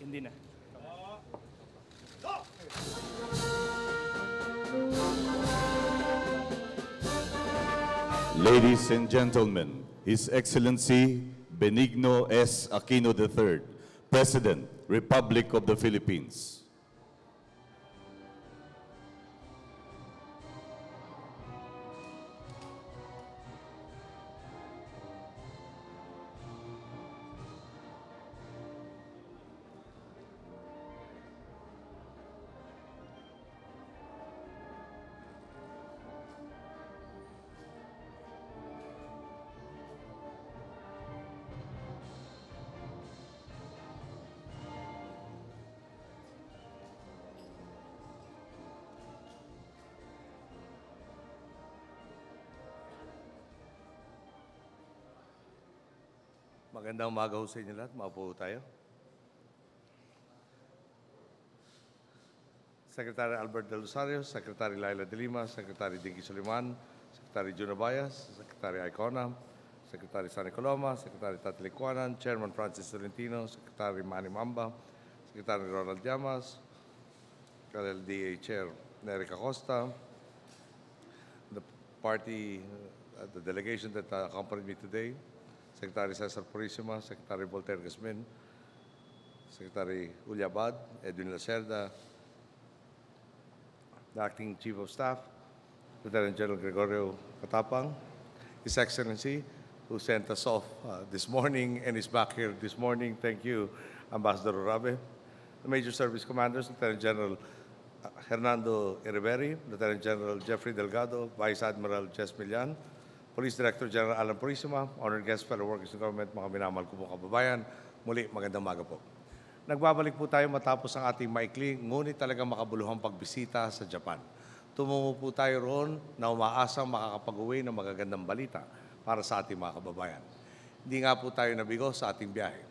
Hindi na. Ladies and gentlemen, His Excellency Benigno S. Aquino III, President, Republic of the Philippines. Magandang umaga ho sa inyo lahat. Maupo tayo. Secretary Albert Del Rosario, Secretary Laila de Lima, Secretary Dinky Soliman, Secretary Juno Bayas, Secretary Icona, Secretary Sani Coloma, Secretary Tati Licuanan, Chairman Francis Tolentino, Secretary Manny Mamba, Secretary Ronald Llamas, LDA Chair Nery Acosta, the party, the delegation that accompanied me today, Secretary Cesar Purisima, Secretary Voltaire Gasmin, Secretary Ulyabad, Edwin Lacerda, the Acting Chief of Staff, Lieutenant General Gregorio Katapang, His Excellency, who sent us off this morning and is back here this morning. Thank you, Ambassador Urabe. The Major Service Commanders, Lieutenant General Hernando Iriberi, Lieutenant General Jeffrey Delgado, Vice Admiral Jess Millan, Police Director General Alan Purisima, honored guests, fellow workers in government, mga minamahal ko pong kababayan, muli magandang umaga po. Nagbabalik po tayo matapos ang ating maikli, ngunit talagang makabuluhang pagbisita sa Japan. Tumungo po tayo roon na umaasang makakapag-uwi ng magagandang balita para sa ating mga kababayan. Hindi nga po tayo nabigo sa ating biyahe.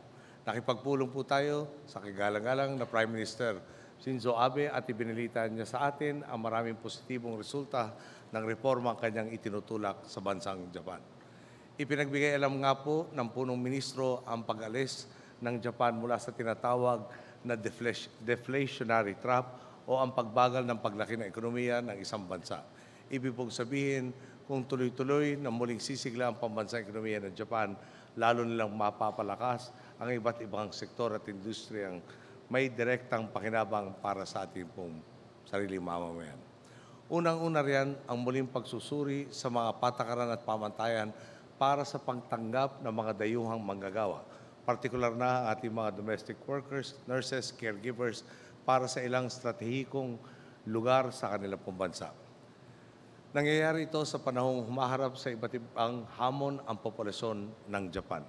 Nakipagpulong po tayo sa kagalang-galang na Prime Minister Shinzo Abe at ibinilitan niya sa atin ang maraming positibong resulta ng reforma ang kanyang itinutulak sa bansang Japan. Ipinagbigay alam nga po ng punong ministro ang pag-alis ng Japan mula sa tinatawag na deflationary trap o ang pagbagal ng paglaki ng ekonomiya ng isang bansa. Ibig pong sabihin, kung tuloy-tuloy na muling sisigla ang pambansang ekonomiya ng Japan, lalo nilang mapapalakas ang iba't ibang sektor at industriyang may direktang pakinabang para sa ating pong sariling mamamayan. Unang-una riyan ang muling pagsusuri sa mga patakaran at pamantayan para sa pagtanggap ng mga dayuhang manggagawa, partikular na ang ating mga domestic workers, nurses, caregivers, para sa ilang stratehikong lugar sa kanilang pong bansa. Nangyayari ito sa panahong humaharap sa iba't ibang hamon ang populasyon ng Japan.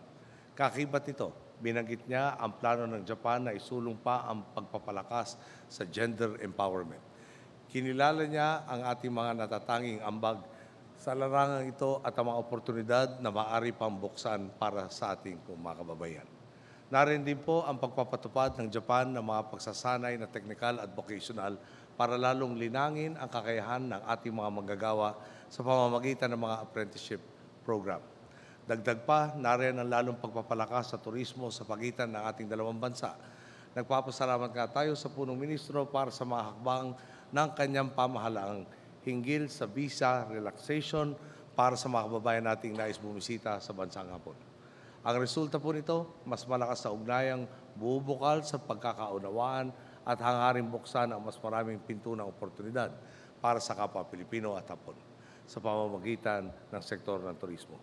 Kakibat ito, binanggit niya ang plano ng Japan na isulong pa ang pagpapalakas sa gender empowerment. Kinilala niya ang ating mga natatanging ambag sa larangang ito at ang mga oportunidad na maaari pang buksan para sa ating mga kababayan. Narin din po ang pagpapatupad ng Japan ng mga pagsasanay na technical at vocational para lalong linangin ang kakayahan ng ating mga manggagawa sa pamamagitan ng mga apprenticeship program. Dagdag pa, narin ang lalong pagpapalakas sa turismo sa pagitan ng ating dalawang bansa. Nagpapasalamat nga tayo sa punong ministro para sa mga hakbang ng kanyang pamahalaang hinggil sa visa relaxation para sa mga kababayan nating nais bumisita sa bansang Hapon. Ang resulta po nito, mas malakas na ugnayang bubukal sa pagkakaunawaan at hangaring buksan ang mas maraming pinto ng oportunidad para sa kapwa Pilipino at Hapon sa pamamagitan ng sektor ng turismo.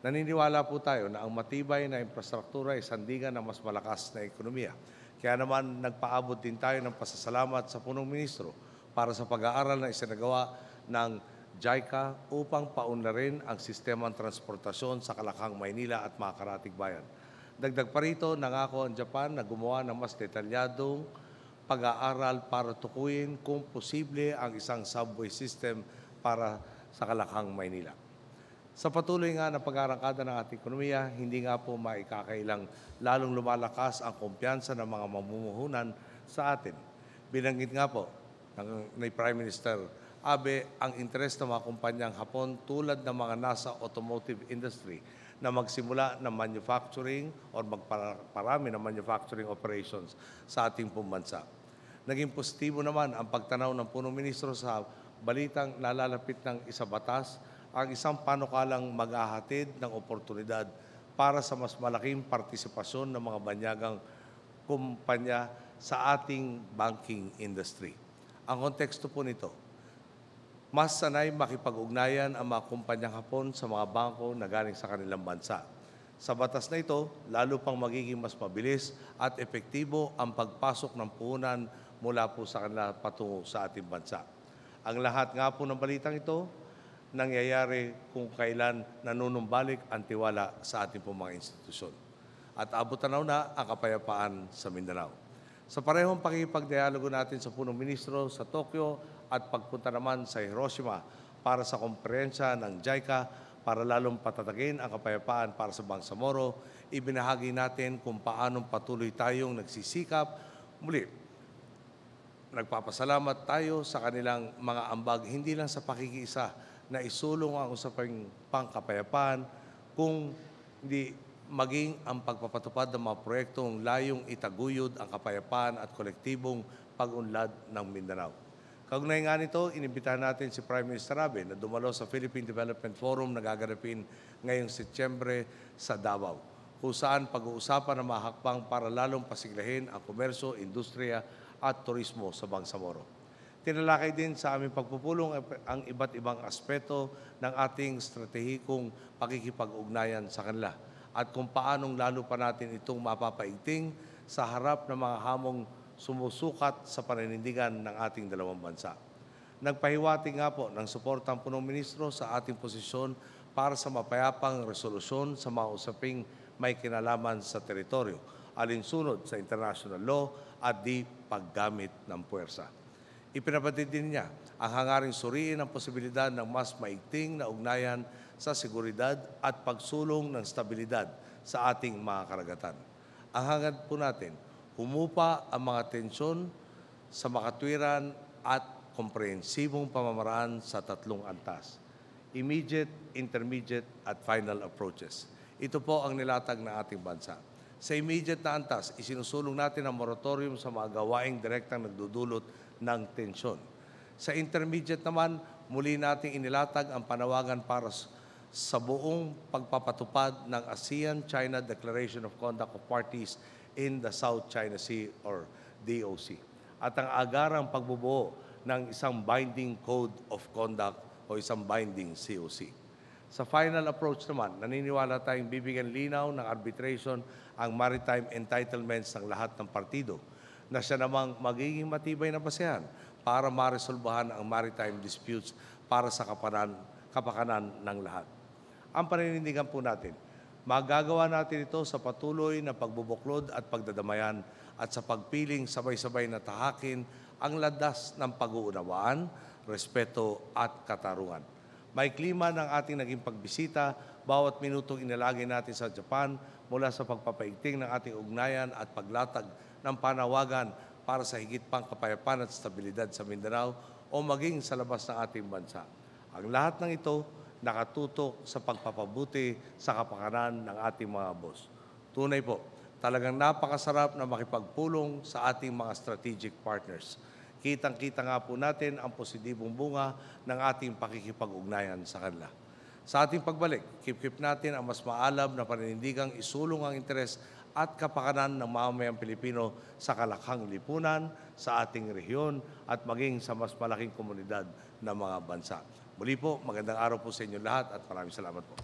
Naniniwala po tayo na ang matibay na infrastruktura ay sandigan ng mas malakas na ekonomiya. Kaya naman nagpaabot din tayo ng pasasalamat sa punong ministro para sa pag-aaral na isinagawa ng JICA upang paunlarin ang sistema ng transportasyon sa Kalakang, Maynila at mga karatig bayan. Dagdag pa rito, nangako ang Japan na gumawa ng mas detalyadong pag-aaral para tukuyin kung posible ang isang subway system para sa Kalakang, Maynila. Sa patuloy nga na pag-arangkada ng ating ekonomiya, hindi nga po maikakailang lalong lumalakas ang kumpiyansa ng mga mamumuhunan sa atin. Binanggit nga po ni Prime Minister Abe ang interes ng mga kumpanyang Hapon tulad ng mga nasa automotive industry na magsimula ng manufacturing or magparami ng manufacturing operations sa ating bansa. Naging positibo naman ang pagtanaw ng punong ministro sa balitang nalalapit ng isabatas, ang isang panukalang maghahatid ng oportunidad para sa mas malaking partisipasyon ng mga banyagang kumpanya sa ating banking industry. Ang konteksto po nito, mas sanay makipag-ugnayan ang mga kumpanyang Hapon sa mga bangko na galing sa kanilang bansa. Sa batas na ito, lalo pang magiging mas mabilis at epektibo ang pagpasok ng puhunan mula po sa kanila patungo sa ating bansa. Ang lahat nga po ng balitang ito, nangyayari kung kailan nanunumbalik ang tiwala sa ating po mga institusyon. At abot-tanaw na ang kapayapaan sa Mindanao. Sa parehong pakikipagdialogo natin sa punong ministro sa Tokyo at pagpunta naman sa Hiroshima para sa komperensya ng JICA para lalong patatagin ang kapayapaan para sa Bangsamoro, ibinahagi natin kung paanong patuloy tayong nagsisikap. Muli, nagpapasalamat tayo sa kanilang mga ambag, hindi lang sa pakikiisa na isulong ang usaping pangkapayapaan, kung hindi maging ang pagpapatupad ng mga proyektong layong itaguyod ang kapayapaan at kolektibong pag-unlad ng Mindanao. Kaugnay nga nito, inimbitahan natin si Prime Minister Abe na dumalo sa Philippine Development Forum na gaganapin ngayong Setyembre sa Davao, kung saan pag-uusapan ng mga hakbang para lalong pasiglahin ang komersyo, industriya at turismo sa Bangsamoro. Tinalakay din sa aming pagpupulong ang iba't ibang aspeto ng ating stratehikong pakikipag-ugnayan sa kanila at kung paanong lalo pa natin itong mapapaigting sa harap ng mga hamong sumusukat sa paninindigan ng ating dalawang bansa. Nagpahiwatig nga po ng suportang punong ministro sa ating posisyon para sa mapayapang resolusyon sa mga usaping may kinalaman sa teritoryo, alinsunod sa international law at di paggamit ng puwersa. Ipinabatid din niya ang hangaring suriin ang posibilidad ng mas maigting na ugnayan sa seguridad at pagsulong ng stabilidad sa ating mga karagatan. Ang hangad po natin, humupa ang mga tensyon sa makatwiran at komprehensibong pamamaraan sa tatlong antas: immediate, intermediate, at final approaches. Ito po ang nilatag ng ating bansa. Sa immediate na antas, isinusulong natin ang moratorium sa mga gawaing direktang nagdudulot ng tensyon. Sa intermediate naman, muli nating inilatag ang panawagan para sa buong pagpapatupad ng ASEAN-China Declaration of Conduct of Parties in the South China Sea or DOC, at ang agarang pagbubuo ng isang binding code of conduct o isang binding COC. Sa final approach naman, naniniwala tayong bibigyan linaw ng arbitration ang maritime entitlements ng lahat ng partido, na siya namang magiging matibay na basehan para maresolbahan ang maritime disputes para sa kapakanan ng lahat. Ang paninindigan po natin, magagawa natin ito sa patuloy na pagbubuklod at pagdadamayan at sa pagpiling sabay-sabay na tahakin ang landas ng pag-uunawaan, respeto at katarungan. May klima ng ating naging pagbisita, bawat minutong inilagay natin sa Japan mula sa pagpapaigting ng ating ugnayan at paglatag ng panawagan para sa higit pang kapayapaan at stabilidad sa Mindanao o maging sa labas ng ating bansa. Ang lahat ng ito nakatutok sa pagpapabuti sa kapakanan ng ating mga boss. Tunay po, talagang napakasarap na makipagpulong sa ating mga strategic partners. Kitang-kita nga po natin ang positibong bunga ng ating pakikipag-ugnayan sa kanila. Sa ating pagbalik, keep natin ang mas maalam na paninindigang isulong ang interes at kapakanan ng mamamayang Pilipino sa kalakhang lipunan, sa ating rehiyon at maging sa mas malaking komunidad ng mga bansa. Muli po, magandang araw po sa inyo lahat at maraming salamat po.